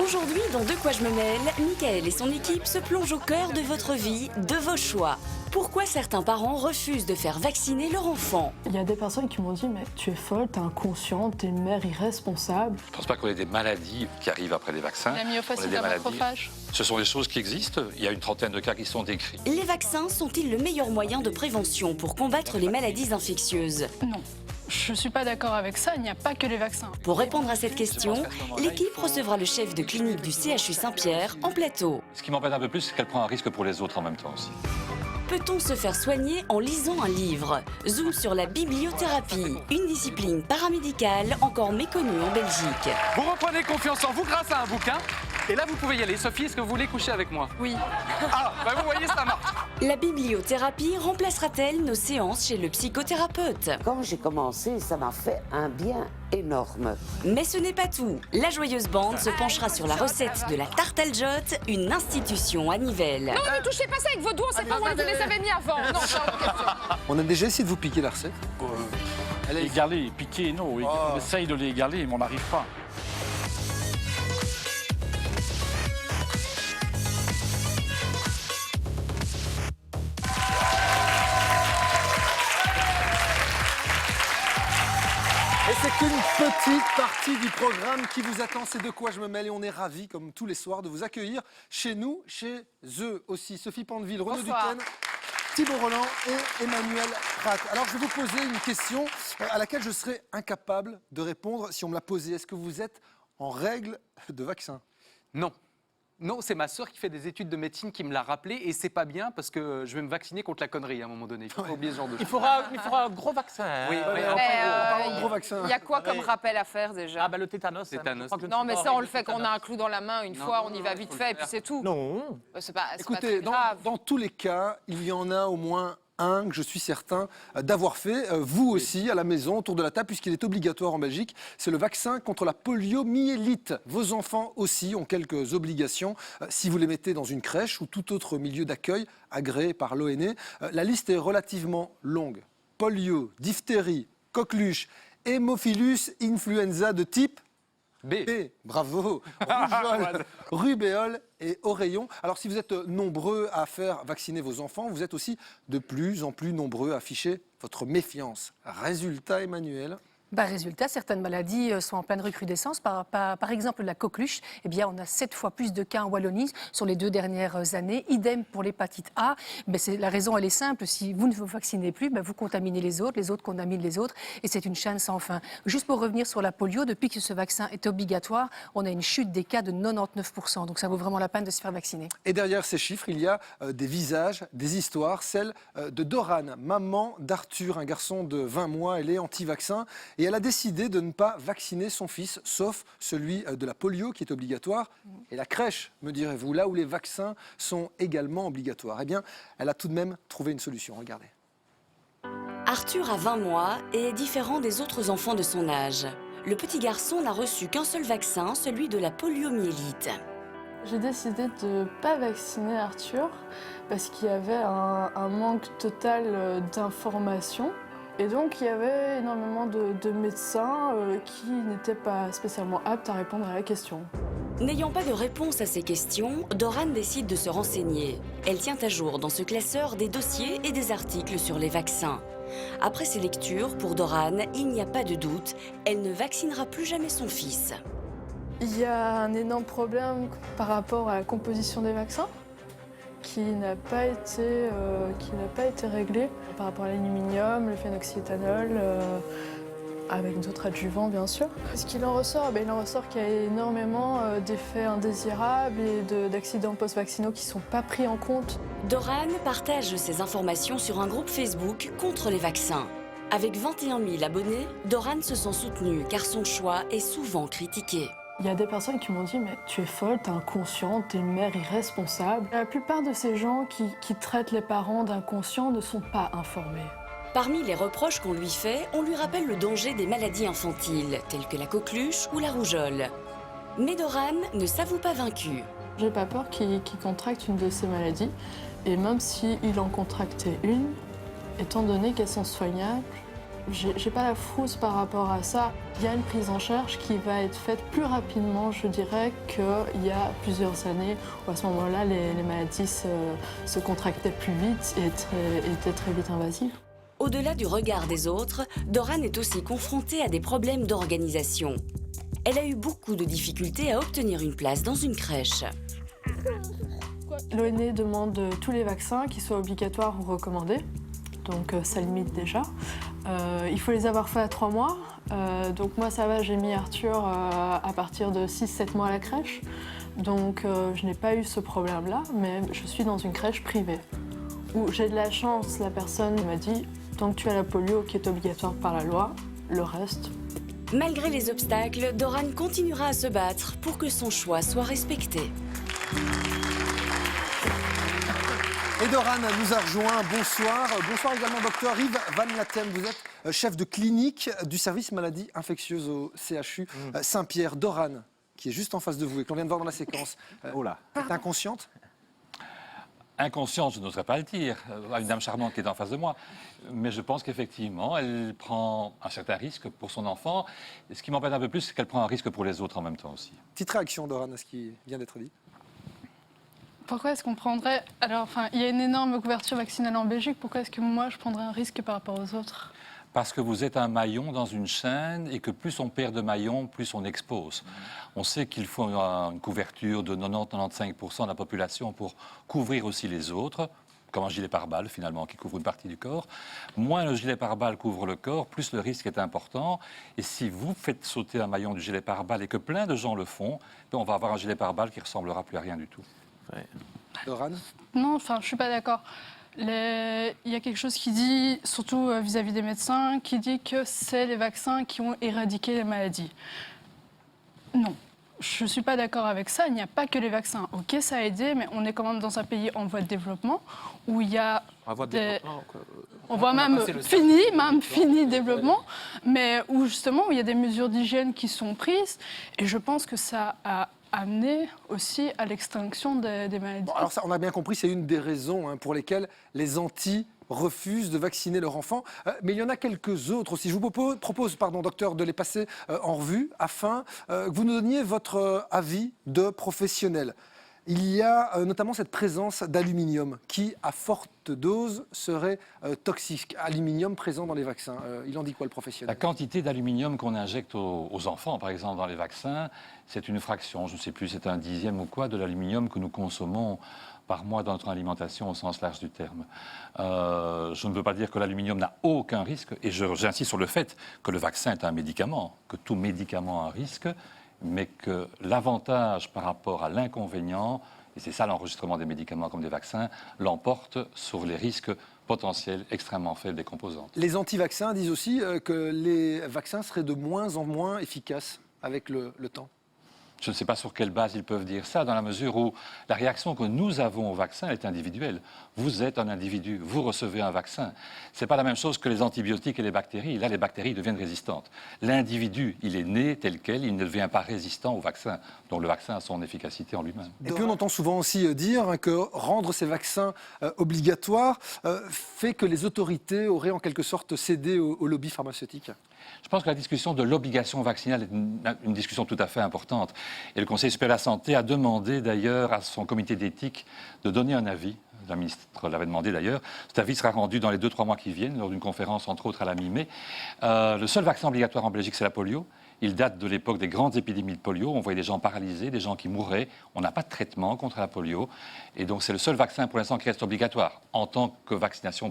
Aujourd'hui, dans De quoi je me mêle, Mickaël et son équipe se plongent au cœur de votre vie, de vos choix. Pourquoi certains parents refusent de faire vacciner leur enfant? Il y a des personnes qui m'ont dit « mais tu es folle, t'es inconsciente, t'es une mère irresponsable ». Je ne pense pas qu'on ait des maladies qui arrivent après les vaccins. La myofasciite On a des macrophage. Ce sont des choses qui existent. Il y a une trentaine de cas qui sont décrits. Les vaccins sont-ils le meilleur moyen de prévention pour combattre les maladies infectieuses? Non. Je ne suis pas d'accord avec ça, il n'y a pas que les vaccins. Pour répondre à cette question, l'équipe recevra le chef de clinique du CHU Saint-Pierre en plateau. Ce qui m'embête un peu plus, c'est qu'elle prend un risque pour les autres en même temps aussi. Peut-on se faire soigner en lisant un livre? Zoom sur la bibliothérapie, une discipline paramédicale encore méconnue en Belgique. Vous reprenez confiance en vous grâce à un bouquin. Et là, vous pouvez y aller. Sophie, est-ce que vous voulez coucher avec moi? Oui. Ah, bah vous voyez, ça marche. La bibliothérapie remplacera-t-elle nos séances chez le psychothérapeute? Quand j'ai commencé, ça m'a fait un bien énorme. Mais ce n'est pas tout. La joyeuse bande se penchera sur la recette de la tarte aljotte, une institution à Nivelles. Non, ne touchez pas ça avec vos doigts, c'est pas moi qui les avais mis avant. Non, c'est hors de question. On a déjà essayé de vous piquer la recette. Égaler, piquer, non. On essaye de les égaler, mais on n'arrive pas. Et c'est qu'une petite partie du programme qui vous attend. C'est De quoi je me mêle et on est ravis, comme tous les soirs, de vous accueillir chez nous, chez eux aussi. Sophie Pandeville, Renaud Bonsoir. Duquesne, Thibaut Roland et Emmanuel Pratt. Alors je vais vous poser une question à laquelle je serais incapable de répondre si on me la posait. Est-ce que vous êtes en règle de vaccin? Non. Non, c'est ma sœur qui fait des études de médecine qui me l'a rappelé et c'est pas bien parce que je vais me vacciner contre la connerie à un moment donné. Il faut pas oublier ce genre de choses. Il faudra un gros vaccin. Hein. Oui, oui. Parlons de gros vaccin. Il y a quoi comme rappel à faire déjà? Ah, bah le tétanos. Tétanos. Non, mais ça, on le fait quand on a un clou dans la main une fois, on y va vite fait et puis c'est tout. Non. C'est pas très Écoutez, grave. dans tous les cas, il y en a au moins un que je suis certain d'avoir fait, vous aussi, à la maison, autour de la table, puisqu'il est obligatoire en Belgique. C'est le vaccin contre la poliomyélite. Vos enfants aussi ont quelques obligations. Si vous les mettez dans une crèche ou tout autre milieu d'accueil agréé par l'ONE, la liste est relativement longue. Polio, diphtérie, coqueluche, hémophilus influenza de type B. Bravo. Rougeole, rubéole et oreillon. Alors, si vous êtes nombreux à faire vacciner vos enfants, vous êtes aussi de plus en plus nombreux à afficher votre méfiance. Résultat, Emmanuel? Résultat, certaines maladies sont en pleine recrudescence. Par exemple, la coqueluche, eh bien, on a 7 fois plus de cas en Wallonie sur les 2 dernières années. Idem pour l'hépatite A. La raison, elle est simple. Si vous ne vous vaccinez plus, vous contaminez les autres contaminent les autres. Et c'est une chaîne sans fin. Juste pour revenir sur la polio, depuis que ce vaccin est obligatoire, on a une chute des cas de 99%. Donc ça vaut vraiment la peine de se faire vacciner. Et derrière ces chiffres, il y a des visages, des histoires. Celle de Doran, maman d'Arthur, un garçon de 20 mois. Elle est anti-vaccin. Et elle a décidé de ne pas vacciner son fils, sauf celui de la polio qui est obligatoire. Et la crèche, me direz-vous, là où les vaccins sont également obligatoires. Eh bien, elle a tout de même trouvé une solution. Regardez. Arthur a 20 mois et est différent des autres enfants de son âge. Le petit garçon n'a reçu qu'un seul vaccin, celui de la poliomyélite. J'ai décidé de ne pas vacciner Arthur parce qu'il y avait un manque total d'informations. Et donc, il y avait énormément de médecins qui n'étaient pas spécialement aptes à répondre à la question. N'ayant pas de réponse à ces questions, Doran décide de se renseigner. Elle tient à jour dans ce classeur des dossiers et des articles sur les vaccins. Après ces lectures, pour Doran, il n'y a pas de doute, elle ne vaccinera plus jamais son fils. Il y a un énorme problème par rapport à la composition des vaccins qui n'a pas été réglé par rapport à l'aluminium, le phénoxyéthanol, avec d'autres adjuvants bien sûr. Ce qu'il en ressort, il en ressort qu'il y a énormément d'effets indésirables et d'accidents post-vaccinaux qui ne sont pas pris en compte. Doran partage ses informations sur un groupe Facebook contre les vaccins. Avec 21 000 abonnés, Doran se sent soutenue car son choix est souvent critiqué. Il y a des personnes qui m'ont dit « mais tu es folle, t'es inconsciente, t'es une mère irresponsable ». La plupart de ces gens qui traitent les parents d'inconscients ne sont pas informés. Parmi les reproches qu'on lui fait, on lui rappelle le danger des maladies infantiles, telles que la coqueluche ou la rougeole. Mais Doran ne s'avoue pas vaincu. J'ai pas peur qu'il contracte une de ces maladies, et même s'il en contractait une, étant donné qu'elles sont soignables, j'ai pas la frousse par rapport à ça. Il y a une prise en charge qui va être faite plus rapidement, je dirais, qu'il y a plusieurs années, où à ce moment-là, les maladies se contractaient plus vite et étaient très vite invasives. Au-delà du regard des autres, Doran est aussi confrontée à des problèmes d'organisation. Elle a eu beaucoup de difficultés à obtenir une place dans une crèche. L'ONE demande tous les vaccins, qu'ils soient obligatoires ou recommandés. Donc ça limite déjà. Il faut les avoir faits à 3 mois. Donc moi ça va, j'ai mis Arthur à partir de 6-7 mois à la crèche. Donc je n'ai pas eu ce problème-là, mais je suis dans une crèche privée. Où j'ai de la chance, la personne m'a dit « Tant que tu as la polio qui est obligatoire par la loi, le reste… » Malgré les obstacles, Doran continuera à se battre pour que son choix soit respecté. Et Doran nous a rejoint. Bonsoir. Bonsoir également, docteur Yves Van Latem. Vous êtes chef de clinique du service maladies infectieuses au CHU Saint-Pierre. Doran, qui est juste en face de vous et que l'on vient de voir dans la séquence, est inconsciente? Inconsciente, je n'oserais pas le dire, à une dame charmante qui est en face de moi. Mais je pense qu'effectivement, elle prend un certain risque pour son enfant. Et ce qui m'embête un peu plus, c'est qu'elle prend un risque pour les autres en même temps aussi. Petite réaction, Doran, à ce qui vient d'être dit. Pourquoi est-ce qu'on prendrait... Alors, il y a une énorme couverture vaccinale en Belgique. Pourquoi est-ce que moi, je prendrais un risque par rapport aux autres? Parce que vous êtes un maillon dans une chaîne et que plus on perd de maillons, plus on expose. On sait qu'il faut une couverture de 90-95% de la population pour couvrir aussi les autres, comme un gilet pare-balles finalement, qui couvre une partie du corps. Moins le gilet pare-balles couvre le corps, plus le risque est important. Et si vous faites sauter un maillon du gilet pare-balles et que plein de gens le font, on va avoir un gilet pare-balles qui ressemblera plus à rien du tout. Ouais. Doran? Non, je ne suis pas d'accord. Il y a quelque chose qui dit, surtout vis-à-vis des médecins, qui dit que c'est les vaccins qui ont éradiqué les maladies. Non, je ne suis pas d'accord avec ça. Il n'y a pas que les vaccins. Ok, ça a aidé, mais on est quand même dans un pays en voie de développement où il y a on voit même fini développement, mais où justement il y a des mesures d'hygiène qui sont prises. Et je pense que ça a amener aussi à l'extinction des maladies. Bon, alors ça, on a bien compris, c'est une des raisons pour lesquelles les antis refusent de vacciner leur enfant. Mais il y en a quelques autres aussi. Je vous propose, docteur, de les passer en revue afin que vous nous donniez votre avis de professionnel. Il y a notamment cette présence d'aluminium qui, à forte dose, serait toxique. Aluminium présent dans les vaccins. Il en dit quoi, le professionnel? La quantité d'aluminium qu'on injecte aux enfants, par exemple, dans les vaccins, c'est une fraction, je ne sais plus, c'est un dixième ou quoi, de l'aluminium que nous consommons par mois dans notre alimentation au sens large du terme. Je ne veux pas dire que l'aluminium n'a aucun risque, et j'insiste sur le fait que le vaccin est un médicament, que tout médicament a un risque, mais que l'avantage par rapport à l'inconvénient, et c'est ça l'enregistrement des médicaments comme des vaccins, l'emporte sur les risques potentiels extrêmement faibles des composantes. Les anti-vaccins disent aussi que les vaccins seraient de moins en moins efficaces avec le temps. Je ne sais pas sur quelle base ils peuvent dire ça, dans la mesure où la réaction que nous avons au vaccin est individuelle. Vous êtes un individu, vous recevez un vaccin. Ce n'est pas la même chose que les antibiotiques et les bactéries. Là, les bactéries deviennent résistantes. L'individu, il est né tel quel, il ne devient pas résistant au vaccin. Donc le vaccin a son efficacité en lui-même. Et puis on entend souvent aussi dire que rendre ces vaccins obligatoires fait que les autorités auraient en quelque sorte cédé au lobby pharmaceutique. Je pense que la discussion de l'obligation vaccinale est une discussion tout à fait importante. Et le Conseil supérieur de la santé a demandé d'ailleurs à son comité d'éthique de donner un avis. La ministre l'avait demandé d'ailleurs. Cet avis sera rendu dans les 2-3 mois qui viennent, lors d'une conférence entre autres à la mi-mai. Le seul vaccin obligatoire en Belgique, c'est la polio. Il date de l'époque des grandes épidémies de polio. On voyait des gens paralysés, des gens qui mouraient. On n'a pas de traitement contre la polio. Et donc c'est le seul vaccin pour l'instant qui reste obligatoire en tant que vaccination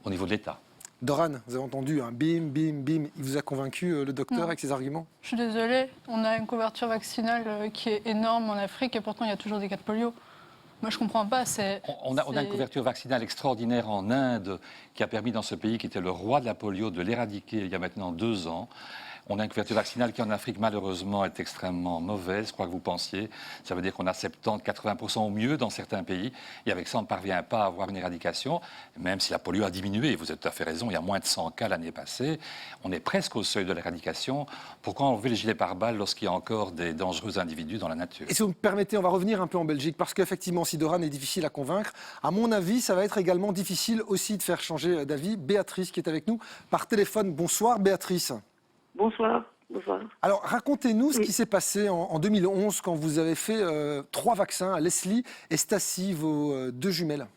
au niveau de l'État. Doran, vous avez entendu, bim, bim, bim. Il vous a convaincu, le docteur, avec ses arguments? Je suis désolée, on a une couverture vaccinale qui est énorme en Afrique et pourtant il y a toujours des cas de polio. Moi, je ne comprends pas. On a une couverture vaccinale extraordinaire en Inde qui a permis dans ce pays, qui était le roi de la polio, de l'éradiquer il y a maintenant 2 ans. On a une couverture vaccinale qui en Afrique malheureusement est extrêmement mauvaise, je crois que vous pensiez. Ça veut dire qu'on a 70-80% au mieux dans certains pays. Et avec ça, on ne parvient pas à avoir une éradication, même si la polio a diminué. Vous avez tout à fait raison, il y a moins de 100 cas l'année passée. On est presque au seuil de l'éradication. Pourquoi enlever les gilets pare-balles lorsqu'il y a encore des dangereux individus dans la nature? Et si vous me permettez, on va revenir un peu en Belgique, parce qu'effectivement, si Doran est difficile à convaincre, à mon avis, ça va être également difficile aussi de faire changer d'avis. Béatrice qui est avec nous par téléphone. Bonsoir Béatrice. Bonsoir. Bonsoir. Alors, racontez-nous ce qui s'est passé en 2011 quand vous avez fait 3 vaccins à Leslie et Stacy, vos 2 jumelles.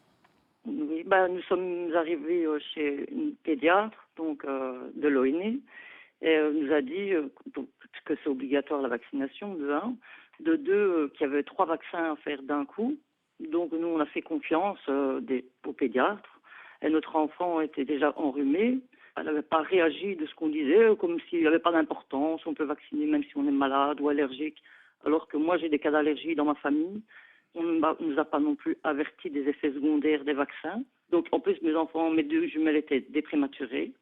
Oui, nous sommes arrivés chez une pédiatre donc, de l'ONE et elle nous a dit que c'est obligatoire la vaccination, de 1. De 2, qu'il y avait 3 vaccins à faire d'un coup. Donc, nous, on a fait confiance aux pédiatres. Et notre enfant était déjà enrhumé. Elle n'avait pas réagi de ce qu'on disait, comme s'il n'y avait pas d'importance, on peut vacciner même si on est malade ou allergique. Alors que moi, j'ai des cas d'allergie dans ma famille. On ne nous a pas non plus averti des effets secondaires des vaccins. Donc, en plus, mes 2 jumelles étaient des prématurées.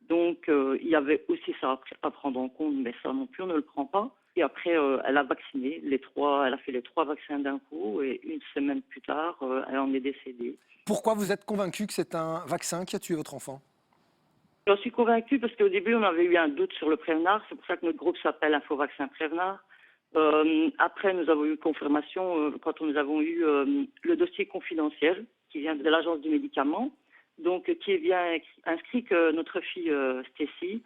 Donc, il y avait aussi ça à prendre en compte, mais ça non plus, on ne le prend pas. Et après, elle a vacciné elle a fait les 3 vaccins d'un coup, et une semaine plus tard, elle en est décédée. Pourquoi vous êtes convaincu que c'est un vaccin qui a tué votre enfant? J'en suis convaincue parce qu'au début, on avait eu un doute sur le Prévenard. C'est pour ça que notre groupe s'appelle Infovaccin Prévenard. Après, nous avons eu confirmation quand nous avons eu le dossier confidentiel qui vient de l'Agence du médicament, donc qui est bien inscrit que notre fille Stacy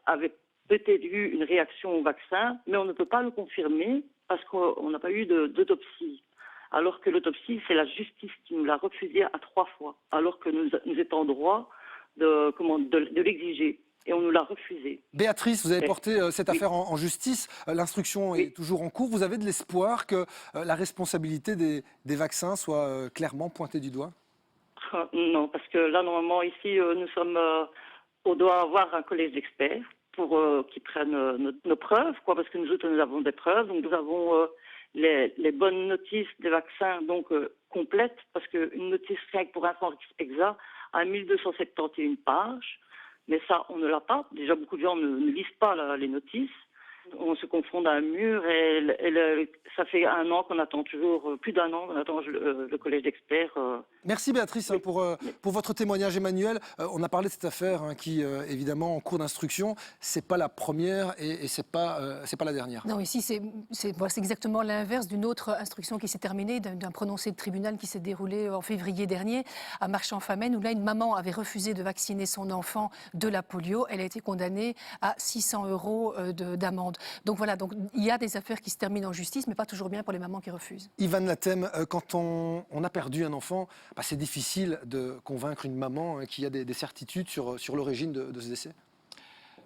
avait peut-être eu une réaction au vaccin, mais on ne peut pas le confirmer parce qu'on n'a pas eu d'autopsie. Alors que l'autopsie, c'est la justice qui nous l'a refusé à 3 fois, alors que nous étions en droit de l'exiger. Et on nous l'a refusé. Béatrice, vous avez porté cette affaire en justice. L'instruction est toujours en cours. Vous avez de l'espoir que la responsabilité des vaccins soit clairement pointée du doigt? Non, parce que là, normalement, ici, on doit avoir un collège d'experts pour qu'ils prennent nos preuves, parce que nous autres, nous avons des preuves. Donc, nous avons les bonnes notices des vaccins complètes, parce qu'une notice rien que pour un sens exact à 1271 pages. Mais ça, on ne l'a pas. Déjà, beaucoup de gens ne lisent pas les notices. On se confronte à un mur et ça fait 1 an qu'on attend toujours, plus d'1 an, on attend le collège d'experts. Merci Béatrice pour votre témoignage. Emmanuel, on a parlé de cette affaire qui, évidemment, en cours d'instruction. C'est pas la première et c'est pas la dernière. Non, ici, c'est exactement l'inverse d'une autre instruction qui s'est terminée, d'un prononcé de tribunal qui s'est déroulé en février dernier à Marchand-Famenne, où là, une maman avait refusé de vacciner son enfant de la polio. Elle a été condamnée à 600 € d'amende. Donc voilà, il y a des affaires qui se terminent en justice, mais pas toujours bien pour les mamans qui refusent. Ivan Latem, quand on a perdu un enfant, c'est difficile de convaincre une maman qui a des certitudes sur l'origine de ce décès.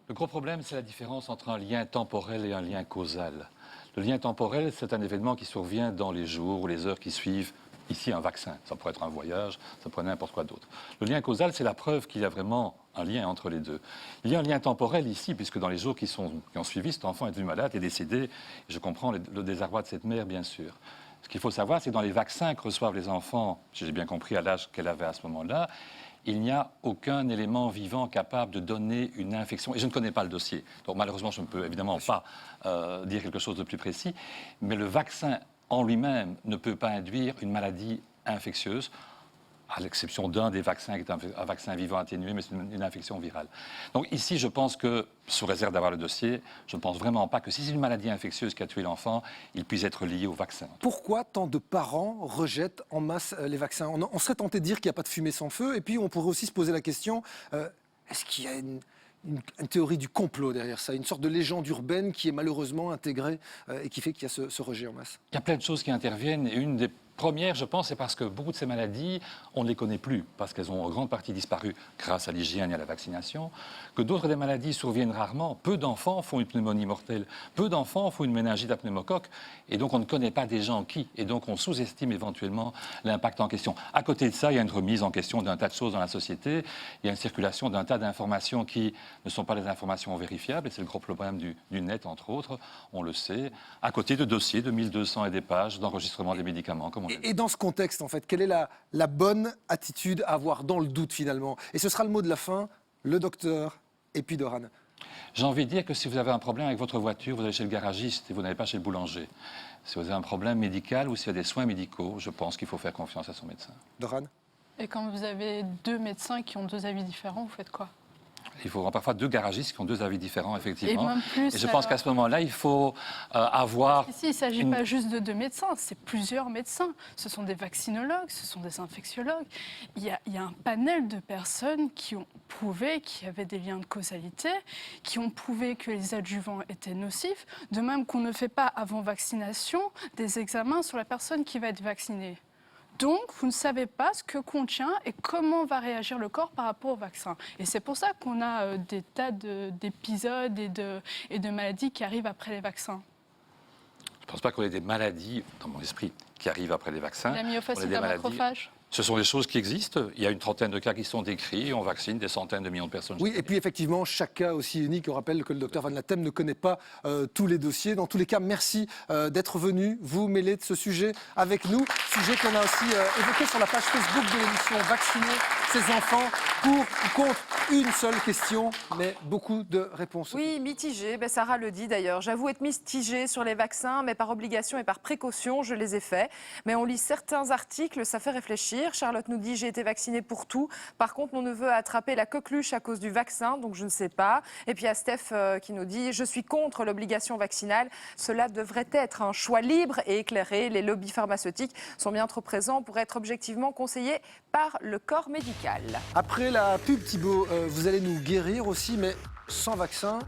Le gros problème, c'est la différence entre un lien temporel et un lien causal. Le lien temporel, c'est un événement qui survient dans les jours ou les heures qui suivent. Ici, un vaccin, ça pourrait être un voyage, ça pourrait être n'importe quoi d'autre. Le lien causal, c'est la preuve qu'il y a vraiment un lien entre les deux. Il y a un lien temporel ici, puisque dans les jours qui ont suivi, cet enfant est devenu malade, est décédé. Je comprends le désarroi de cette mère, bien sûr. Ce qu'il faut savoir, c'est que dans les vaccins que reçoivent les enfants, si j'ai bien compris à l'âge qu'elle avait à ce moment-là, il n'y a aucun élément vivant capable de donner une infection. Et je ne connais pas le dossier, donc malheureusement, je ne peux évidemment pas dire quelque chose de plus précis. Mais le vaccin en lui-même ne peut pas induire une maladie infectieuse, à l'exception d'un des vaccins qui est un vaccin vivant atténué, mais c'est une infection virale. Donc ici, je pense que, sous réserve d'avoir le dossier, je ne pense vraiment pas que si c'est une maladie infectieuse qui a tué l'enfant, il puisse être lié au vaccin. Pourquoi tant de parents rejettent en masse les vaccins? On serait tenté de dire qu'il n'y a pas de fumée sans feu, et puis on pourrait aussi se poser la question, est-ce qu'il y a une théorie du complot derrière ça, une sorte de légende urbaine qui est malheureusement intégrée et qui fait qu'il y a ce rejet en masse? Il y a plein de choses qui interviennent, et une des premières, je pense, c'est parce que beaucoup de ces maladies, on ne les connaît plus, parce qu'elles ont en grande partie disparu grâce à l'hygiène et à la vaccination, que d'autres des maladies surviennent rarement. Peu d'enfants font une pneumonie mortelle, peu d'enfants font une méningite à pneumocoque, et donc on ne connaît pas des gens qui, et donc on sous-estime éventuellement l'impact en question. À côté de ça, il y a une remise en question d'un tas de choses dans la société, il y a une circulation d'un tas d'informations qui ne sont pas des informations vérifiables, et c'est le gros problème du net, entre autres, on le sait, à côté de dossiers de 1200 et des pages d'enregistrement des médicaments, comme on l'a dit. Et dans ce contexte, en fait, quelle est la bonne attitude à avoir dans le doute, finalement? Et ce sera le mot de la fin, le docteur et puis Doran. J'ai envie de dire que si vous avez un problème avec votre voiture, vous allez chez le garagiste et vous n'allez pas chez le boulanger. Si vous avez un problème médical ou s'il y a des soins médicaux, je pense qu'il faut faire confiance à son médecin. Doran? Et quand vous avez 2 médecins qui ont 2 avis différents, vous faites quoi? Il faut parfois 2 garagistes qui ont 2 avis différents, effectivement. Et même plus, et je pense qu'à ce moment-là, il faut avoir... Ici, il ne s'agit pas juste de 2 médecins, c'est plusieurs médecins. Ce sont des vaccinologues, ce sont des infectiologues. Il y a un panel de personnes qui ont prouvé qu'il y avait des liens de causalité, qui ont prouvé que les adjuvants étaient nocifs, de même qu'on ne fait pas avant vaccination des examens sur la personne qui va être vaccinée. Donc, vous ne savez pas ce que contient et comment va réagir le corps par rapport au vaccin. Et c'est pour ça qu'on a des tas d'épisodes et de maladies qui arrivent après les vaccins. Je ne pense pas qu'on ait des maladies, dans mon esprit, qui arrivent après les vaccins. La myofasciite, la macrophage. Ce sont des choses qui existent. Il y a une trentaine de cas qui sont décrits. On vaccine des centaines de millions de personnes. Oui, et puis effectivement, chaque cas aussi unique. On rappelle que le docteur Van Latem ne connaît pas tous les dossiers. Dans tous les cas, merci d'être venu vous mêler de ce sujet avec nous. Sujet qu'on a aussi évoqué sur la page Facebook de l'émission Vacciner ses enfants pour ou contre une seule question, mais beaucoup de réponses. Oui, mitigé. Ben, Sarah le dit d'ailleurs. J'avoue être mitigée sur les vaccins, mais par obligation et par précaution, je les ai faits. Mais on lit certains articles, ça fait réfléchir. Charlotte nous dit « J'ai été vaccinée pour tout. Par contre, mon neveu a attrapé la coqueluche à cause du vaccin, donc je ne sais pas. » Et puis il y a Steph qui nous dit « Je suis contre l'obligation vaccinale. Cela devrait être un choix libre et éclairé. Les lobbies pharmaceutiques sont bien trop présents pour être objectivement conseillés par le corps médical. » Après la pub, Thibaut, vous allez nous guérir aussi, mais sans vaccin,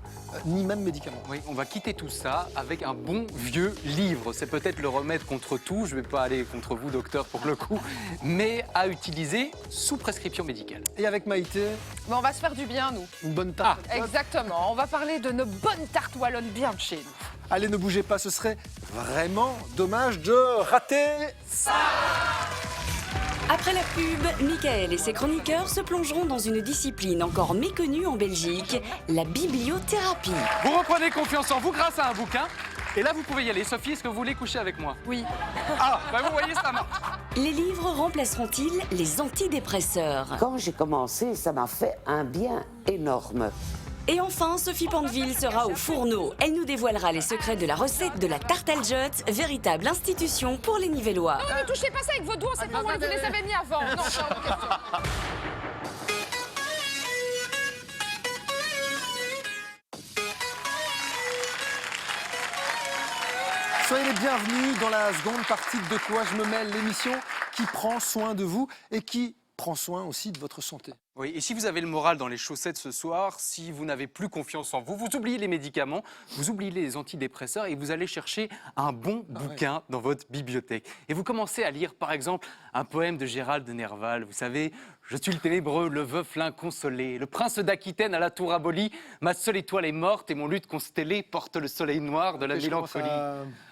ni même médicaments. Oui, on va quitter tout ça avec un bon vieux livre. C'est peut-être le remède contre tout. Je ne vais pas aller contre vous, docteur, pour le coup, mais à utiliser sous prescription médicale. Et avec Maïté, Mais on va se faire du bien, nous. une bonne tarte. Exactement. On va parler de nos bonnes tartes wallonnes bien de chez nous. Allez, ne bougez pas, ce serait vraiment dommage de rater ça. Après la pub, Michael et ses chroniqueurs se plongeront dans une discipline encore méconnue en Belgique, la bibliothérapie. Vous reprenez confiance en vous grâce à un bouquin. Et là, vous pouvez y aller. Sophie, est-ce que vous voulez coucher avec moi? Oui. Ah, bah vous voyez, ça marche. Les livres remplaceront-ils les antidépresseurs? Quand j'ai commencé, ça m'a fait un bien énorme. Et enfin, Sophie Pandeville sera au fourneau. Elle nous dévoilera les secrets de la recette de la tarte Aljotte, véritable institution pour les Nivellois. Non, ne touchez pas ça avec vos doigts, c'est pas moi, vous les avez mis avant. Non, c'est hors de question. Soyez les bienvenus dans la seconde partie de Quoi je me mêle, l'émission qui prend soin de vous et qui prend soin aussi de votre santé. Oui, et si vous avez le moral dans les chaussettes ce soir, si vous n'avez plus confiance en vous, vous oubliez les médicaments, vous oubliez les antidépresseurs et vous allez chercher un bon bouquin dans votre bibliothèque. Et vous commencez à lire, par exemple, un poème de Gérald de Nerval. Vous savez, « Je suis le ténébreux, le veuf l'inconsolé, le prince d'Aquitaine à la tour abolie, ma seule étoile est morte et mon luth constellé porte le soleil noir de la mélancolie.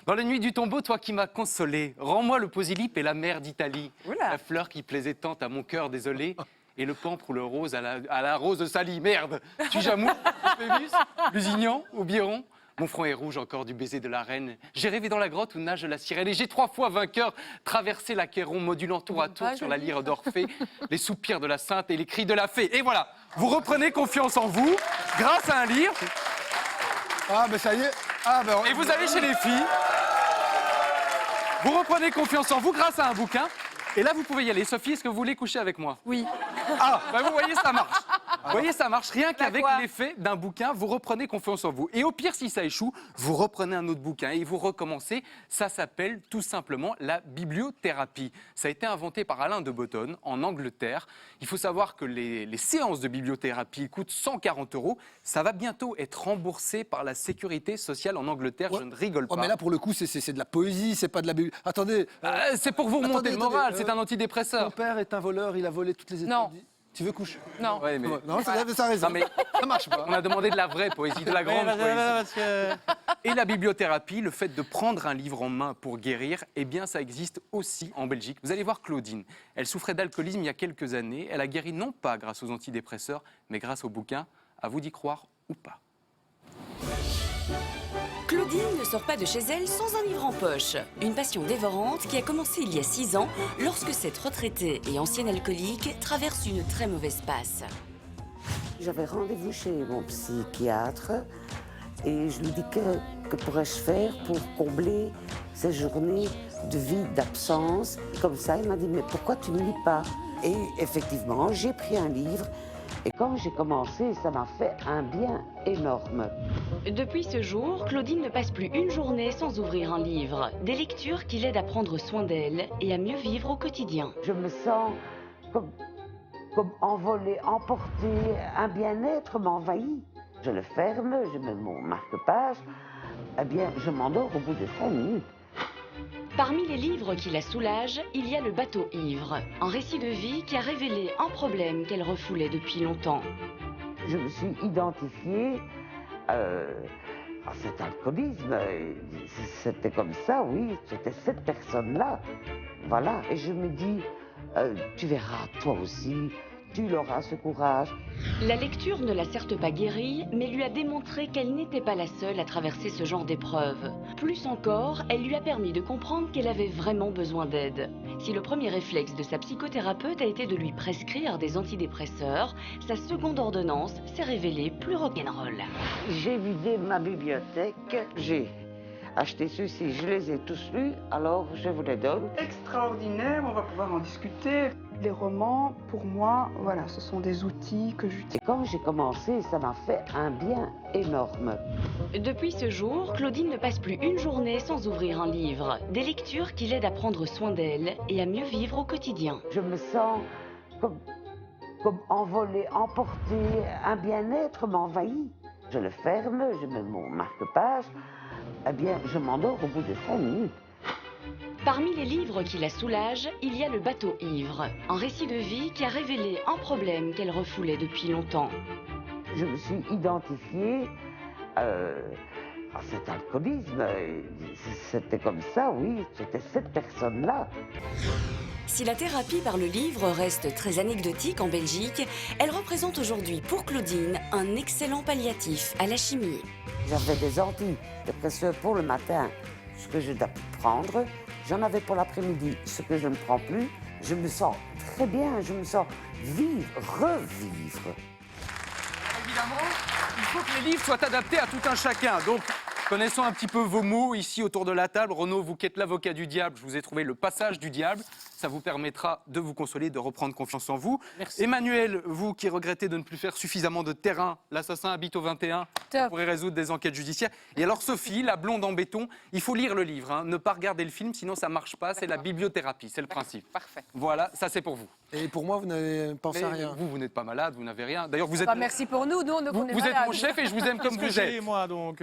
Dans la nuit du tombeau, toi qui m'as consolé, rends-moi le posylipe et la mer d'Italie, la fleur qui plaisait tant à mon cœur désolé. » Et le pampre ou le rose à la rose salie. Merde, suis-je amour, Phébus, Lusignan ou Biron? Mon front est rouge encore du baiser de la reine. J'ai rêvé dans la grotte où nage la sirène. Et j'ai 3 fois vainqueur traversé l'Achéron, modulant tour à tour sur la lyre d'Orphée, les soupirs de la sainte et les cris de la fée. Et voilà, vous reprenez confiance en vous grâce à un livre. Ah, ben ça y est. Ah, ben, et vous allez chez les filles. Vous reprenez confiance en vous grâce à un bouquin. Et là, vous pouvez y aller. Sophie, est-ce que vous voulez coucher avec moi? Oui. Ah, bah vous voyez, ça marche. Vous voyez, ça marche. Rien qu'avec l'effet d'un bouquin, vous reprenez confiance en vous. Et au pire, si ça échoue, vous reprenez un autre bouquin et vous recommencez. Ça s'appelle tout simplement la bibliothérapie. Ça a été inventé par Alain de Botton en Angleterre. Il faut savoir que les séances de bibliothérapie coûtent 140 €. Ça va bientôt être remboursé par la sécurité sociale en Angleterre. Je ne rigole pas. Oh, mais là, pour le coup, c'est de la poésie, c'est pas de la bibliothérapie. Attendez. C'est pour vous remonter le moral. C'est un antidépresseur. Mon père est un voleur, il a volé toutes les études. Non. Tu veux coucher? Non. Ouais, mais... Non, ça a raison. Non, mais ça marche pas. On a demandé de la vraie poésie, de la grande poésie. Et la bibliothérapie, le fait de prendre un livre en main pour guérir, eh bien, ça existe aussi en Belgique. Vous allez voir Claudine. Elle souffrait d'alcoolisme il y a quelques années. Elle a guéri non pas grâce aux antidépresseurs, mais grâce au bouquin. À vous d'y croire ou pas. Claudine ne sort pas de chez elle sans un livre en poche. Une passion dévorante qui a commencé il y a 6 ans, lorsque cette retraitée et ancienne alcoolique traverse une très mauvaise passe. J'avais rendez-vous chez mon psychiatre et je lui dis que pourrais-je faire pour combler ces journées de vide, d'absence. Comme ça, il m'a dit, mais pourquoi tu ne lis pas? Et effectivement, j'ai pris un livre et quand j'ai commencé, ça m'a fait un bien énorme. Depuis ce jour, Claudine ne passe plus une journée sans ouvrir un livre. Des lectures qui l'aident à prendre soin d'elle et à mieux vivre au quotidien. Je me sens comme envolée, emportée, un bien-être m'envahit. Je le ferme, je mets mon marque-page, eh bien, je m'endors au bout de 5 minutes. Parmi les livres qui la soulagent, il y a Le bateau ivre, un récit de vie qui a révélé un problème qu'elle refoulait depuis longtemps. Je me suis identifiée à cet alcoolisme. C'était comme ça, oui, c'était cette personne-là. Voilà, et je me dis, tu verras, toi aussi, tu l'auras ce courage. La lecture ne l'a certes pas guérie, mais lui a démontré qu'elle n'était pas la seule à traverser ce genre d'épreuve. Plus encore, elle lui a permis de comprendre qu'elle avait vraiment besoin d'aide. Si le premier réflexe de sa psychothérapeute a été de lui prescrire des antidépresseurs, sa seconde ordonnance s'est révélée plus rock'n'roll. J'ai vidé ma bibliothèque, j'ai acheté ceux-ci, je les ai tous lus, alors je vous les donne. Extraordinaire, on va pouvoir en discuter. Les romans, pour moi, voilà, ce sont des outils que j'utilise. Et quand j'ai commencé, ça m'a fait un bien énorme. Depuis ce jour, Claudine ne passe plus une journée sans ouvrir un livre. Des lectures qui l'aident à prendre soin d'elle et à mieux vivre au quotidien. Je me sens comme envolée, emportée, un bien-être m'envahit. Je le ferme, je mets mon marque-page, eh bien, je m'endors au bout de 5 minutes. Parmi les livres qui la soulagent, il y a Le bateau ivre, un récit de vie qui a révélé un problème qu'elle refoulait depuis longtemps. Je me suis identifiée à cet alcoolisme. C'était comme ça, oui, c'était cette personne-là. Si la thérapie par le livre reste très anecdotique en Belgique, elle représente aujourd'hui pour Claudine un excellent palliatif à la chimie. J'avais des antidépresseurs pour le matin, ce que je dois prendre. J'en avais pour l'après-midi, ce que je ne prends plus. Je me sens très bien, je me sens vivre, revivre. Évidemment, il faut que les livres soient adaptés à tout un chacun. Donc, connaissant un petit peu vos mots ici autour de la table, Renaud, vous qui êtes l'avocat du diable, je vous ai trouvé le passage du diable. Ça vous permettra de vous consoler, de reprendre confiance en vous. Merci. Emmanuel, vous qui regrettez de ne plus faire suffisamment de terrain, l'assassin habite au 21, vous pourrez résoudre des enquêtes judiciaires. Et alors Sophie, la blonde en béton, il faut lire le livre, hein, ne pas regarder le film, sinon ça ne marche pas, c'est la bibliothérapie, c'est le principe. Parfait. Voilà, ça c'est pour vous. Et pour moi, vous n'avez pensé à Mais rien. vous n'êtes pas malade, vous n'avez rien. D'ailleurs, vous êtes... Merci pour nous, nous on Vous est êtes malades. mon chef et je vous aime comme vous êtes. moi, donc.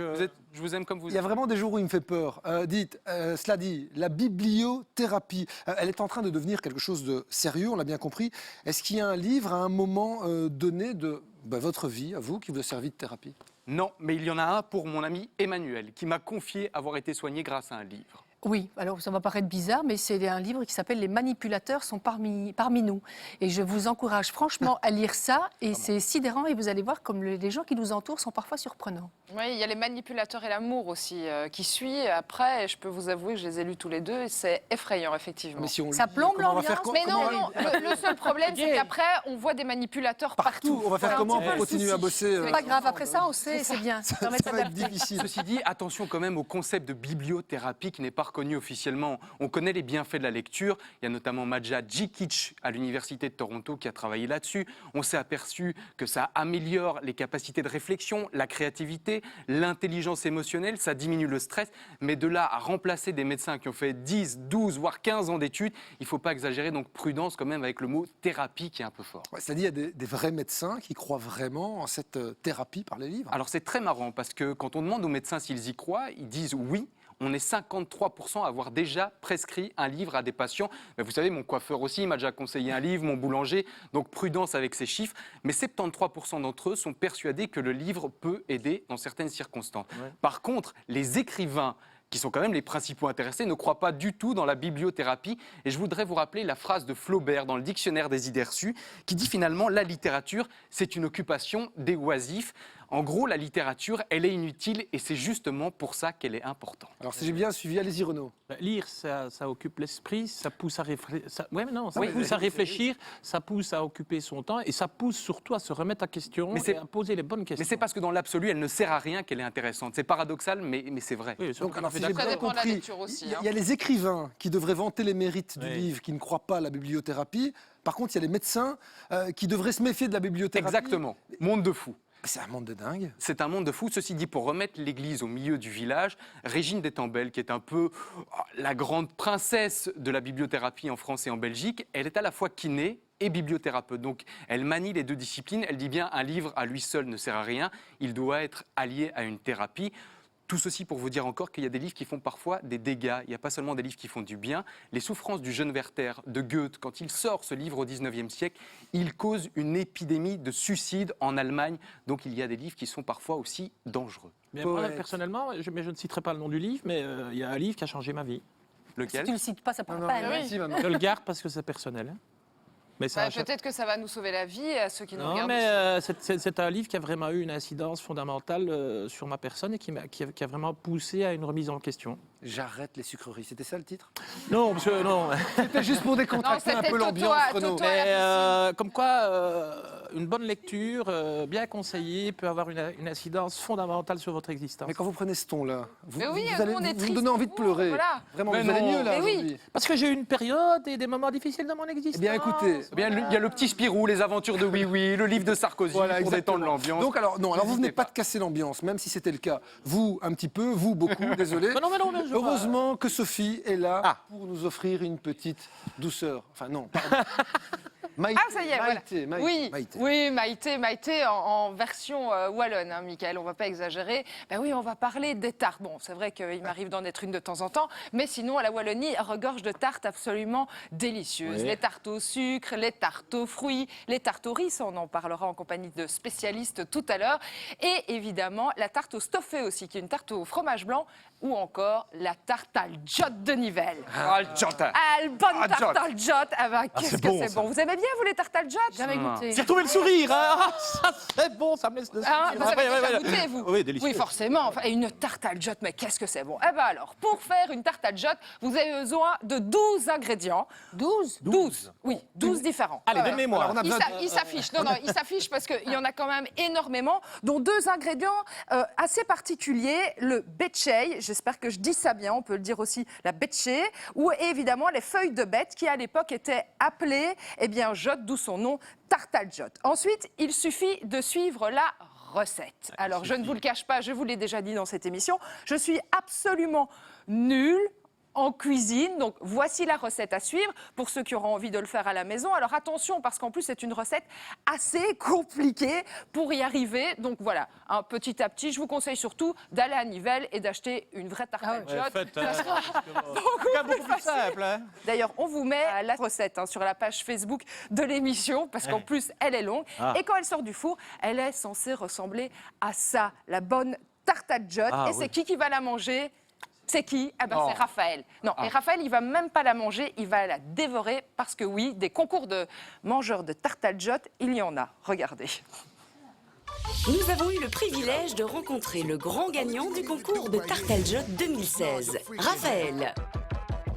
Je vous aime comme vous Il y a êtes. vraiment des jours où il me fait peur. Cela dit, la bibliothérapie, elle est en train de devenir quelque chose de sérieux, on l'a bien compris. Est-ce qu'il y a un livre à un moment donné de votre vie, à vous, qui vous a servi de thérapie? Non, mais il y en a un pour mon ami Emmanuel, qui m'a confié avoir été soigné grâce à un livre. Oui, alors ça va paraître bizarre, mais c'est un livre qui s'appelle « Les manipulateurs sont parmi nous ». Et je vous encourage franchement à lire ça, et c'est sidérant, et vous allez voir comme les gens qui nous entourent sont parfois surprenants. Oui, il y a Les manipulateurs et l'amour aussi qui suit. Après, je peux vous avouer que je les ai lus tous les deux et c'est effrayant, effectivement. Mais si on Ça lit, plombe comment on va faire l'ambiance, Mais non, le seul problème, c'est qu'après, on voit des manipulateurs partout. On va faire C'est un comment petit pour peu le continuer à souci. bosser C'est pas grave, après ça, on sait, c'est bien. Ça permet de Ça va être s'adapter. difficile. Ceci dit, attention quand même au concept de bibliothérapie qui n'est pas reconnu officiellement. On connaît les bienfaits de la lecture. Il y a notamment Maja Djikic à l'Université de Toronto qui a travaillé là-dessus. On s'est aperçu que ça améliore les capacités de réflexion, la créativité, l'intelligence émotionnelle, ça diminue le stress. Mais de là à remplacer des médecins qui ont fait 10, 12, voire 15 ans d'études, il ne faut pas exagérer. Donc prudence quand même avec le mot thérapie qui est un peu fort. Ouais, c'est-à-dire il y a des vrais médecins qui croient vraiment en cette thérapie par les livres. Alors c'est très marrant parce que quand on demande aux médecins s'ils y croient, ils disent oui. On est 53% à avoir déjà prescrit un livre à des patients. Mais vous savez, mon coiffeur aussi m'a déjà conseillé un livre, mon boulanger. Donc prudence avec ces chiffres. Mais 73% d'entre eux sont persuadés que le livre peut aider dans certaines circonstances. Ouais. Par contre, les écrivains qui sont quand même les principaux intéressés, ne croient pas du tout dans la bibliothérapie. Et je voudrais vous rappeler la phrase de Flaubert dans le dictionnaire des idées reçues, qui dit finalement « la littérature, c'est une occupation des oisifs ». En gros, la littérature, elle est inutile et c'est justement pour ça qu'elle est importante. Alors si j'ai bien suivi, allez-y Renaud. Lire, ça occupe l'esprit, ça pousse à réfléchir. Ouais, mais non, ça Oui, pousse à réfléchir, ça pousse à occuper son temps et ça pousse surtout à se remettre en question et à poser les bonnes questions. Mais c'est parce que dans l'absolu, elle ne sert à rien qu'elle est intéressante. C'est paradoxal, mais c'est vrai. Oui, Donc, alors, si j'ai Ça bien dépend de la compris, lecture aussi, il y a les écrivains qui devraient vanter les mérites du Oui. livre, qui ne croient pas à la bibliothérapie. Par contre, il y a les médecins qui devraient se méfier de la bibliothérapie. Exactement. Monde de fou. C'est un monde de dingue. C'est un monde de fou. Ceci dit, pour remettre l'église au milieu du village, Régine d'Étambel, qui est un peu la grande princesse de la bibliothérapie en France et en Belgique, elle est à la fois kiné et bibliothérapeute. Donc, elle manie les deux disciplines. Elle dit bien, un livre à lui seul ne sert à rien. Il doit être allié à une thérapie. Tout ceci pour vous dire encore qu'il y a des livres qui font parfois des dégâts. Il n'y a pas seulement des livres qui font du bien. Les souffrances du jeune Werther de Goethe, quand il sort ce livre au XIXe siècle, il cause une épidémie de suicide en Allemagne. Donc il y a des livres qui sont parfois aussi dangereux. Mais moi, personnellement, je ne citerai pas le nom du livre, mais il y a un livre qui a changé ma vie. Lequel ? Si tu ne le cites pas, ça ne prend pas. Je le garde parce que c'est personnel. Hein. Mais ça Peut-être que ça va nous sauver la vie à ceux qui nous Non, regardent. mais c'est un livre qui a vraiment eu une incidence fondamentale sur ma personne et qui a vraiment poussé à une remise en question. J'arrête les sucreries. C'était ça le titre? Non, parce que non. C'était juste pour décontracter un peu l'ambiance, Renaud. Mais comme quoi, une bonne lecture, bien conseillée, peut avoir une incidence fondamentale sur votre existence. Mais quand vous prenez ce ton-là, vous, Mais oui, vous, allez, nous, on est vous me tristes donnez envie de pour pleurer. voilà. Vraiment, Mais vous allez non. mieux là Mais oui. aujourd'hui. Parce que j'ai eu une période et des moments difficiles dans mon existence. Eh bien, écoutez, Eh bien, il y a le petit Spirou, les aventures de Oui Oui, le livre de Sarkozy, voilà, pour exactement. détendre l'ambiance. Donc alors, non, alors vous venez N'hésitez pas de casser l'ambiance, même si c'était le cas. Vous, un petit peu, vous, beaucoup, désolé. Mais non, je vois. Heureusement que Sophie est là Ah. pour nous offrir une petite douceur. Enfin, non, pardon. Maïté, Ah, ça y est, voilà. Maïté, Oui, Maïté en version wallonne, hein, Michael, on ne va pas exagérer. Ben oui, on va parler des tartes. Bon, c'est vrai qu'il m'arrive d'en être une de temps en temps, mais sinon, à la Wallonie, regorge de tartes absolument délicieuses. Oui. Les tartes au sucre, les tartes aux fruits, les tartes aux riz, ça, on en parlera en compagnie de spécialistes tout à l'heure. Et évidemment, la tarte au stoffé aussi, qui est une tarte au fromage blanc, ou encore la tarte al jot de Nivelles. Ah, le Jota. Ah, le bonne Ah, tarte jot. al jot. Ah ben, qu'est-ce que c'est bon. Vous aimez bien, vous, les tartes al jot? Jamais goûté. J'ai retrouvé le sourire, hein. Ah, ça c'est bon, ça me laisse le Ah, sourire. vous avez Ouais, déjà ouais, goûté, vous? Oui, délicieux. Oui, forcément. Enfin, et une tarte al jot, mais qu'est-ce que c'est bon? Eh bien alors, pour faire une tarte al jot, vous avez besoin de 12 ingrédients. 12 12, oui, 12 différents. Allez, Ouais. de mémoire. Alors, on a besoin de- Il s'affiche, non, il s'affiche parce qu'il y en a quand même énormément, dont 2 ingrédients assez particuliers, le betchey, j'espère que je dis ça bien, on peut le dire aussi la betchey, ou évidemment les feuilles de bête qui à l'époque étaient appelées, eh bien, jot, d'où son nom, tarte al jot. Ensuite, il suffit de suivre la recette. Alors, je ne vous le cache pas, je vous l'ai déjà dit dans cette émission, je suis absolument nulle en cuisine. Donc, voici la recette à suivre pour ceux qui auront envie de le faire à la maison. Alors, attention, parce qu'en plus, c'est une recette assez compliquée pour y arriver. Donc, voilà, petit à petit, je vous conseille surtout d'aller à Nivelles et d'acheter une vraie tarte al jot. Ça sera beaucoup plus simple. Hein. D'ailleurs, on vous met la recette sur la page Facebook de l'émission, parce qu'en plus, elle est longue. Ah. Et quand elle sort du four, elle est censée ressembler à ça, la bonne tarte al jot. Ah, et c'est oui. qui va la manger? C'est qui? Ah ben, Oh. c'est Raphaël. Non, et Raphaël, il va même pas la manger, il va la dévorer, parce que oui, des concours de mangeurs de tarte al jot, il y en a. Regardez. Nous avons eu le privilège de rencontrer le grand gagnant du concours de tarte al jot 2016, Raphaël.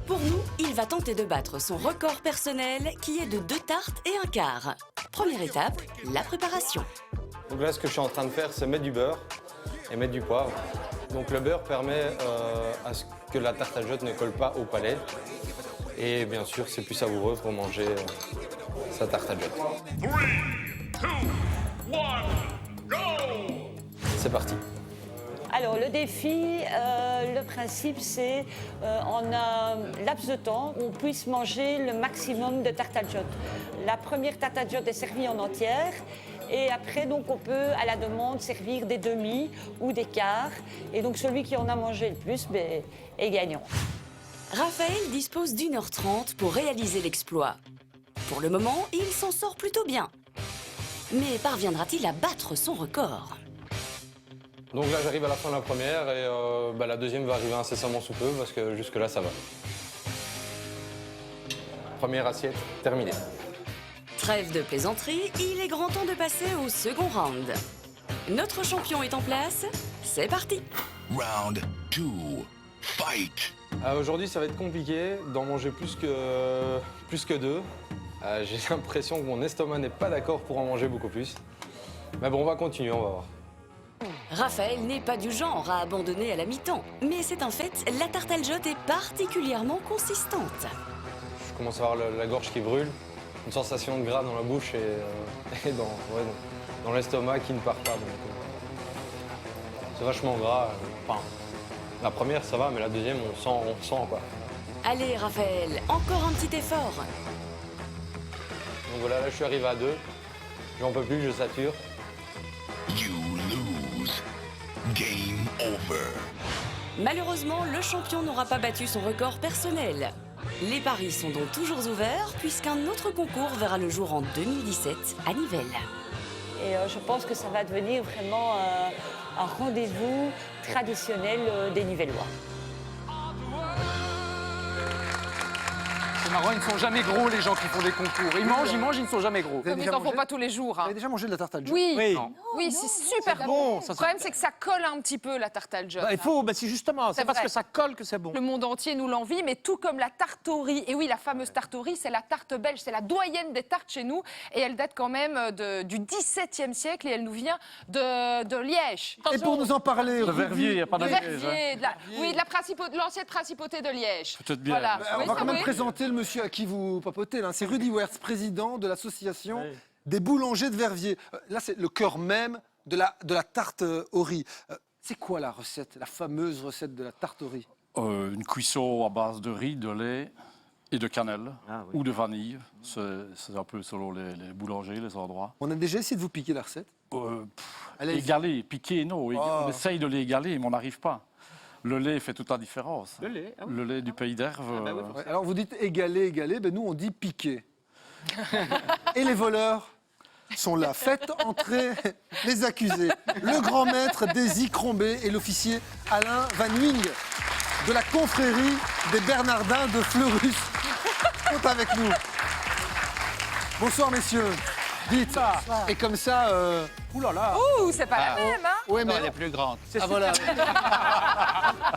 Pour nous, il va tenter de battre son record personnel qui est de 2 tartes et un quart. Première étape, la préparation. Donc là, ce que je suis en train de faire, c'est mettre du beurre et mettre du poivre. Donc le beurre permet à ce que la tarte al jot ne colle pas au palais. Et bien sûr, c'est plus savoureux pour manger sa tarte al jot. 3, 2, 1, go! C'est parti. Alors le défi, le principe c'est en un laps de temps, on puisse manger le maximum de tarte al jot. La première tarte al jot est servie en entière et après donc on peut à la demande servir des demi ou des quarts et donc celui qui en a mangé le plus est gagnant. Raphaël dispose d'1h30 pour réaliser l'exploit. Pour le moment, il s'en sort plutôt bien. Mais parviendra-t-il à battre son record? Donc là, j'arrive à la fin de la première et la deuxième va arriver incessamment sous peu parce que jusque-là, ça va. Première assiette terminée. Trêve de plaisanterie, il est grand temps de passer au second round. Notre champion est en place, c'est parti. Round 2. Fight. Aujourd'hui, ça va être compliqué d'en manger plus que deux. J'ai l'impression que mon estomac n'est pas d'accord pour en manger beaucoup plus. Mais bon, on va continuer, on va voir. Raphaël n'est pas du genre à abandonner à la mi-temps, mais c'est un fait, la tarte aljotte est particulièrement consistante. Je commence à avoir la gorge qui brûle, une sensation de gras dans la bouche et dans l'estomac qui ne part pas. C'est vachement gras. Enfin, la première, ça va, mais la deuxième, on sent quoi. Allez Raphaël, encore un petit effort. Donc voilà, là je suis arrivé à 2. J'en peux plus, je sature. You lose. Game over. Malheureusement, le champion n'aura pas battu son record personnel. Les paris sont donc toujours ouverts puisqu'un autre concours verra le jour en 2017 à Nivelles. Et je pense que ça va devenir vraiment un rendez-vous traditionnel des Nivellois. C'est marrant, ils ne sont jamais gros, les gens qui font des concours. Ils mangent, ils ne sont jamais gros. Comme ils n'en font pas tous les jours. Vous avez déjà mangé de la tarte aljotte? Oui, Oui. oui, c'est super bon. Le problème, c'est que ça colle un petit peu, la tarte aljotte. Il faut, c'est justement, c'est parce vrai. que ça colle que c'est bon. Le monde entier nous l'envie, mais tout comme la tarte au riz. Et oui, la fameuse tarte au riz, c'est la tarte belge, c'est la doyenne des tartes chez nous. Et elle date quand même du XVIIe siècle et elle nous vient de Liège. Et pour nous en parler, De Verviers, il n'y a pas De de Verviers, oui, de l'ancienne principauté de Liège. Peut-être bien. Voilà. on Oui, va ça, quand même oui. présenter le monsieur à qui vous papotez. Là. C'est Rudy Wertz, président de l'association des boulangers de Verviers. Là, c'est le cœur même de la tarte au riz. C'est quoi la recette, la fameuse recette de la tarte au riz? Une cuisson à base de riz, de lait et de cannelle ou de vanille. C'est un peu selon les boulangers, les endroits. On a déjà essayé de vous piquer la recette? Allez-y. Égaler, piquer, non. On essaye de l'égaler, mais on n'arrive pas. Le lait fait toute la différence. Le lait, ah oui. Le lait du pays d'Herve. Ouais, alors vous dites égaler, ben nous on dit piquer. Et les voleurs sont là. Faites entrer les accusés. Le grand maître Daisy Crombé et l'officier Alain Van Wing de la confrérie des Bernardins de Fleurus sont avec nous. Bonsoir messieurs. Dites. Et comme ça... Ouh là là. Ouh, c'est pas la même, hein? Ouais, mais... Elle est plus grande. Ah, voilà.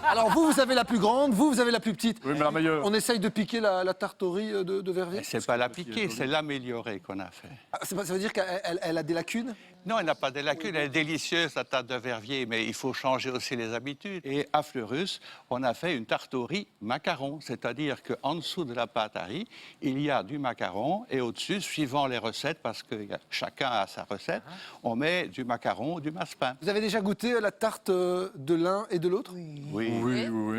Alors vous avez la plus grande, vous avez la plus petite. Oui, mais la meilleure. On essaye de piquer la tarte au riz de Verviers. C'est pas la piquer, c'est l'améliorer qu'on a fait. Ah, ça veut dire qu'elle a des lacunes? Non, elle n'a pas de lacunes, elle est délicieuse, la tarte de Verviers, mais il faut changer aussi les habitudes. Et à Fleurus, on a fait une tarte au riz macaron, c'est-à-dire qu'en dessous de la pâte à riz, il y a du macaron et au-dessus, suivant les recettes, parce que chacun a sa recette, on met du macaron ou du massepain. Vous avez déjà goûté la tarte de l'un et de l'autre? Oui.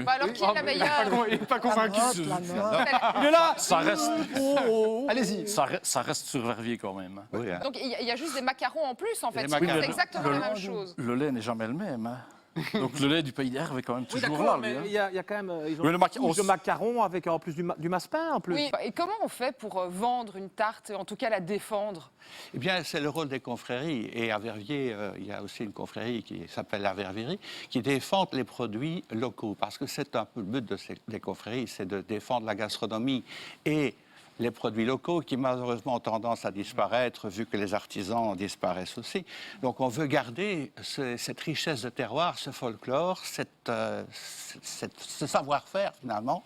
Bah alors, qui est la meilleure? Il n'est pas convaincu. Il est là. Ça reste. Allez-y. Ça reste sur Verviers quand même. Oui, hein. Donc, il y a juste des macarons en plus, en fait. Des C'est macarons. exactement la même chose. Le lait n'est jamais le même. Hein. Donc le lait du pays d'Herve est quand même Oui, toujours d'accord, là. mais lui, hein. il y a quand même ils ont Oui, le une maca- couche de on- macarons avec en plus du massepain en plus. Oui, et comment on fait pour vendre une tarte, en tout cas la défendre? Eh bien, c'est le rôle des confréries. Et à Verviers, il y a aussi une confrérie qui s'appelle la Vervierie, qui défend les produits locaux. Parce que c'est un peu le but des confréries, c'est de défendre la gastronomie et les produits locaux qui malheureusement ont tendance à disparaître vu que les artisans disparaissent aussi. Donc on veut garder cette richesse de terroir, ce folklore, ce savoir-faire finalement.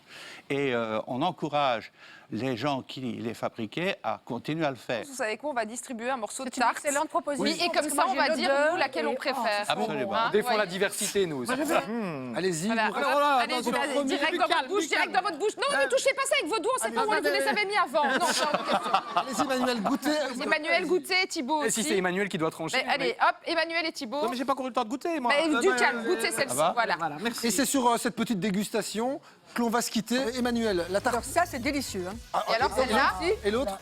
Et on encourage les gens qui les fabriquaient à continuer à le faire. Vous savez quoi, on va distribuer un morceau de C'est une tarte. excellente proposition. Oui, et parce comme que ça, moi, on va j'ai dire, l'odeur nous, laquelle on et- préfère. Absolument. Hein, On défend ouais. la diversité, nous aussi. Allez-y. Voilà. vous- Allez, direct dans votre bouche, direct dans votre bouche. Non, ne touchez pas ça avec vos doigts, c'est pas moi, vous les avez mis avant. Non, c'est hors de question. Allez-y, Emmanuel, goûtez. Emmanuel, goûtez, Thibaut Et aussi. si c'est Emmanuel qui doit trancher. Mais allez, hop, Emmanuel et Thibaut. Non, mais j'ai pas encore eu le temps de goûter, moi. Mais du calme, goûtez celle-ci, va voilà. Voilà, merci. Et c'est sur cette petite dégustation que l'on va se quitter. Emmanuel, la tarte. Alors ça, c'est délicieux. Hein. Et alors celle-là, Et l'autre?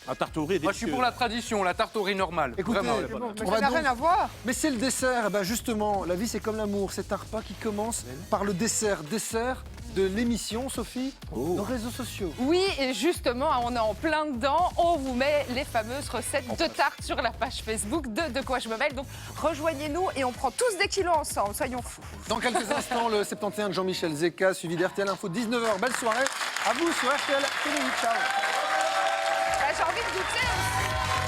Un tarte au riz Moi, je suis pour la tradition, la tarte au riz normale. Écoutez, Vraiment. on va ça n'a rien à donc... voir. Mais c'est le dessert. Eh ben justement, la vie c'est comme l'amour. C'est un repas qui commence par le dessert. Dessert de l'émission, Sophie, nos réseaux sociaux. Oui, et justement, on est en plein dedans. On vous met les fameuses recettes de tartes sur la page Facebook de quoi je me mêle. Donc rejoignez-nous et on prend tous des kilos ensemble. Soyons fous. Dans quelques instants, le 71 de Jean-Michel Zeka, suivi d'RTL Info, 19h. Belle soirée. À vous sur RTL. Ciao. Bah, j'ai envie de goûter.